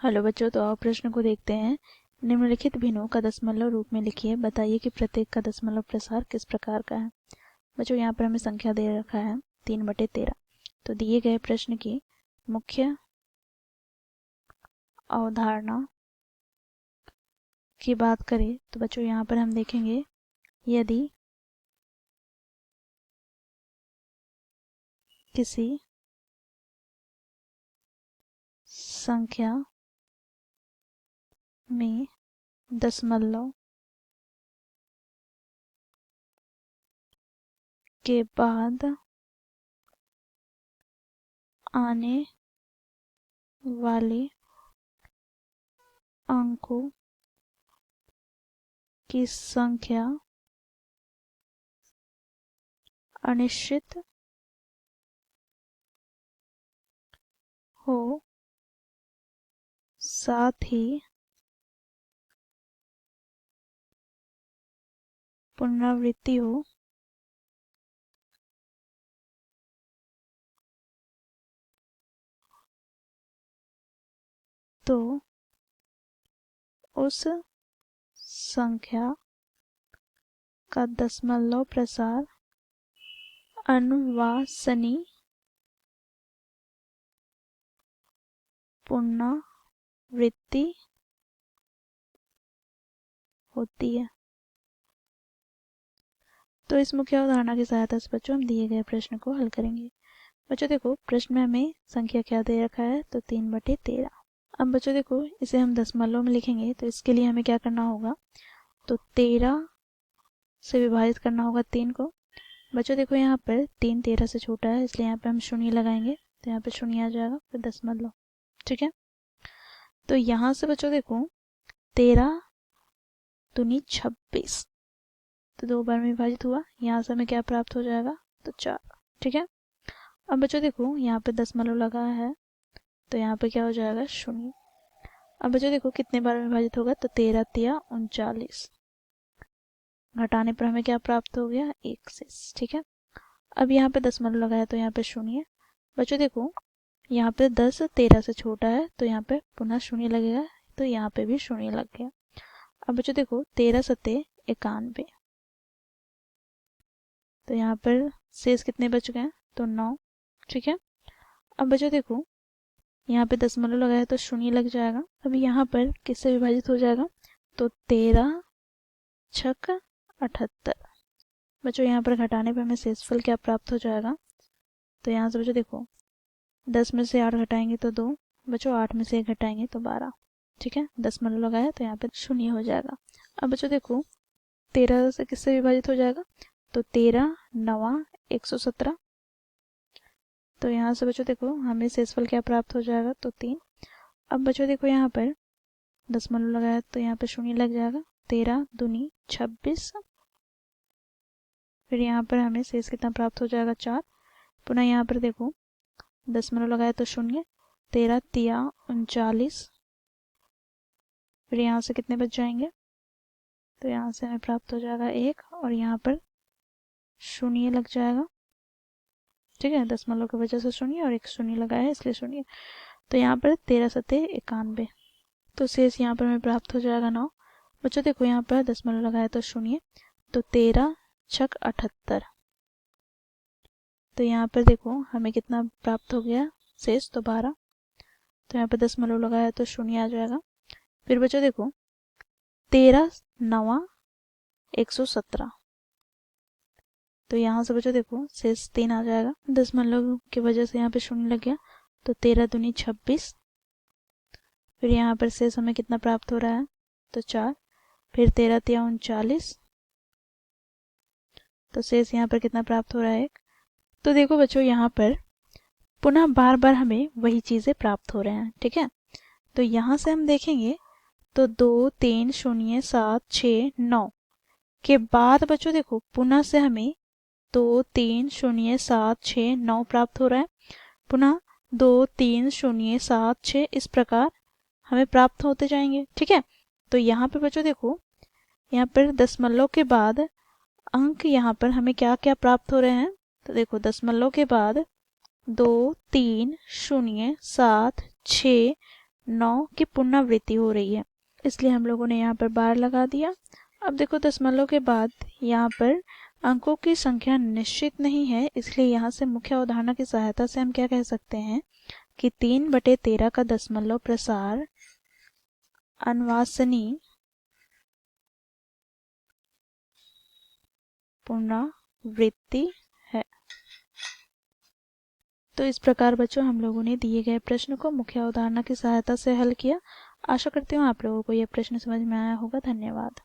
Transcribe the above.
Hello बच्चों, तो आओ प्रश्न को देखते हैं। निम्नलिखित भिन्नों का दशमलव रूप में लिखिए। बताइए कि प्रत्येक का दशमलव प्रसार किस प्रकार का है। बच्चों यहाँ पर हमें संख्या दे रखा है 3/13। तो दिए गए प्रश्न की मुख्य अवधारणा की बात करें तो बच्चों यहाँ पर हम देखेंगे, यदि किसी संख्या में दशमलव के बाद आने वाले अंकों की संख्या अनिश्चित हो, साथ ही पुनरावृत्ति हो, तो उस संख्या का दशमलव प्रसार अनुवांशनीय पुनरावृत्ति होती है। तो इस मुख्य अवधारणा की सहायता से बच्चों हम दिए गए प्रश्न को हल करेंगे। बच्चों देखो, प्रश्न में हमें संख्या क्या दे रखा है, तो 3/13। अब बच्चों देखो, इसे हम दशमलव में लिखेंगे तो इसके लिए हमें क्या करना होगा, तो 13 से विभाजित करना होगा 3 को। बच्चों देखो, यहाँ पर 3 13 से छोटा है, इसलिए यहाँ पे हम शून्य लगाएंगे, तो यहाँ पे शून्य आ जाएगा, फिर दशमलव। ठीक है, तो यहाँ से बच्चों देखो 13 दूनी 26, तो 2 बार में विभाजित हुआ, यहाँ से हमें क्या प्राप्त हो जाएगा, तो 4। ठीक है, अब बच्चों देखो यहाँ पे दशमलव लगा है, तो यहाँ पे क्या हो जाएगा, शून्य। अब बच्चों देखो कितने बार में विभाजित होगा, तो 13 तिया 39, घटाने पर हमें क्या प्राप्त हो गया, 1 शेष। ठीक है, अब यहाँ पे दशमलव लगाया तो यहाँ पे शून्य। बच्चों देखो, यहाँ पे 10 13 से छोटा है, तो यहाँ पे पुनः शून्य लगेगा, तो यहाँ पे भी शून्य लग गया। अब बच्चों देखो 13 सत्ते 91, तो यहाँ पर शेष कितने बच गए, तो 9। ठीक है, अब बच्चों देखो यहाँ पे दशमलव लगाया तो शून्य लग जाएगा। अब यहाँ पर किससे विभाजित हो जाएगा, तो 13 छक 78। बच्चों यहाँ पर घटाने पर हमें शेषफल क्या प्राप्त हो जाएगा, तो यहाँ से बच्चों देखो 10 में से 8 घटाएंगे तो 2, बच्चों 8 में से 1 घटाएंगे तो 12। ठीक है, दशमलव लगाया तो यहाँ पे शून्य हो जाएगा। अब बच्चों देखो 13 से किससे विभाजित हो जाएगा, तो 13 9 117, तो यहाँ से बच्चों देखो हमें शेषफल क्या प्राप्त हो जाएगा, तो 3। अब बच्चों देखो यहाँ पर दशमलव लगाया तो यहाँ पे शून्य लग जाएगा, 13 दूनी 26, फिर यहाँ पर हमें शेष कितना प्राप्त हो जाएगा, 4। पुनः यहाँ पर देखो दशमलव लगाया तो शून्य, 13 तिया 39, फिर यहाँ से कितने बच जाएंगे, तो यहाँ से हमें प्राप्त हो जाएगा 1, और यहाँ पर शून्य लग जाएगा। ठीक है, दशमलव की वजह से शून्य और एक शून्य लगाया है इसलिए शून्य, तो यहाँ पर 13 सत्ते 91, तो शेष यहाँ पर हमें प्राप्त हो जाएगा 9। बच्चों देखो यहाँ पर दशमलव लगाया तो शून्य, तो 13 छक 78, तो यहाँ पर देखो हमें कितना प्राप्त हो गया शेष, तो 12, तो यहाँ पर दशमलव लगाया तो शून्य आ जाएगा। फिर बच्चों देखो 13 9 117, तो यहाँ से बच्चों देखो शेष 3 आ जाएगा, दशमलव की वजह से यहाँ पे शून्य लग गया, तो 13 दूनी 26, फिर यहाँ पर शेष हमें कितना प्राप्त हो रहा है, तो 4, फिर 13 तिया 39, तो शेष यहाँ पर कितना प्राप्त हो रहा है, 1। तो देखो बच्चों यहाँ पर पुनः बार बार हमें वही चीज़ें प्राप्त हो रहे हैं। ठीक है, तो यहाँ से हम देखेंगे तो 2 3 0 7 6 9 के बाद बच्चों देखो पुनः से हमें 2 3 0 7 6 9 प्राप्त हो रहा है, पुनः 2 3 0 7 6, इस प्रकार हमें प्राप्त होते जाएंगे। ठीक है, तो यहाँ पर बच्चों देखो यहाँ पर दशमलव के बाद अंक यहाँ पर हमें क्या क्या प्राप्त हो रहे हैं, तो देखो दशमलव के बाद 2 3 0 7 6 9 की पुनरावृत्ति हो रही है, इसलिए हम लोगों ने यहाँ पर बार लगा दिया। अब देखो दशमलव के बाद यहाँ पर अंकों की संख्या निश्चित नहीं है, इसलिए यहाँ से मुख्य अवधारणा की सहायता से हम क्या कह सकते हैं कि 3/13 का दशमलव प्रसार अनवांछनीय पुनरावृत्ति है। तो इस प्रकार बच्चों हम लोगों ने दिए गए प्रश्न को मुख्य अवधारणा की सहायता से हल किया। आशा करती हूँ आप लोगों को यह प्रश्न समझ में आया होगा। धन्यवाद।